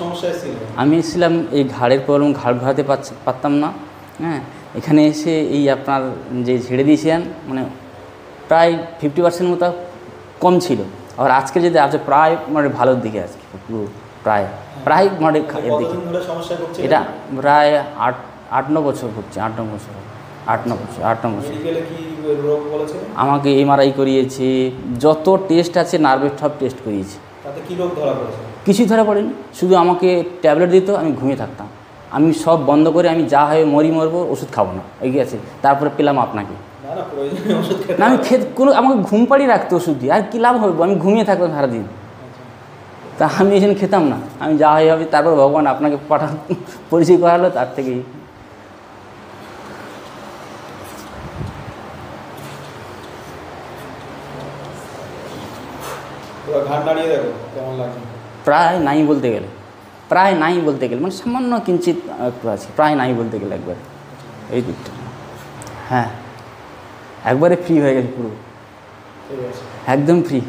সমস্যা ছিল? আমি এসেছিলাম এই ঘাড়ের প্রবলেম, ঘাড় ঘোরাতে পারতাম না। হ্যাঁ, এখানে এসে এই আপনার যে ছেড়ে দিয়েছেন মানে প্রায় 50% মতো কম ছিল। আবার আজকে যদি আছে প্রায় মানে ভালোর দিকে আছে পুরো, প্রায় মানে এর দিকে। এটা প্রায় 8-9 বছর হচ্ছে, 8-9 বছর। আমাকে MRI করিয়েছে, যত টেস্ট আছে নার্ভের সব টেস্ট করিয়েছি। কিছুই ধরা পড়েনি, শুধু আমাকে ট্যাবলেট দিত, আমি ঘুমিয়ে থাকতাম। আমি সব বন্ধ করে আমি যা হয়ে মরবো, ওষুধ খাবো না, এগিয়ে আছে। তারপরে পেলাম আপনাকে। না আমি আমাকে ঘুম পাড়িয়ে রাখতো ওষুধ দিয়ে, আর কী লাভ হবে, আমি ঘুমিয়ে থাকতাম সারাদিন। তা আমি এই জন্য খেতাম না, আমি যা হয়ে হবে। তারপর ভগবান আপনাকে পরিচয় করালো, তার থেকেই। প্রায় নাই বলতে গেলে, মানে সামান্য কিঞ্চিত একটু আছে, প্রায় নাই বলতে গেলে একবার এই দিকটা। হ্যাঁ, একবারে ফ্রি হয়ে গেছে পুরো, একদম ফ্রি।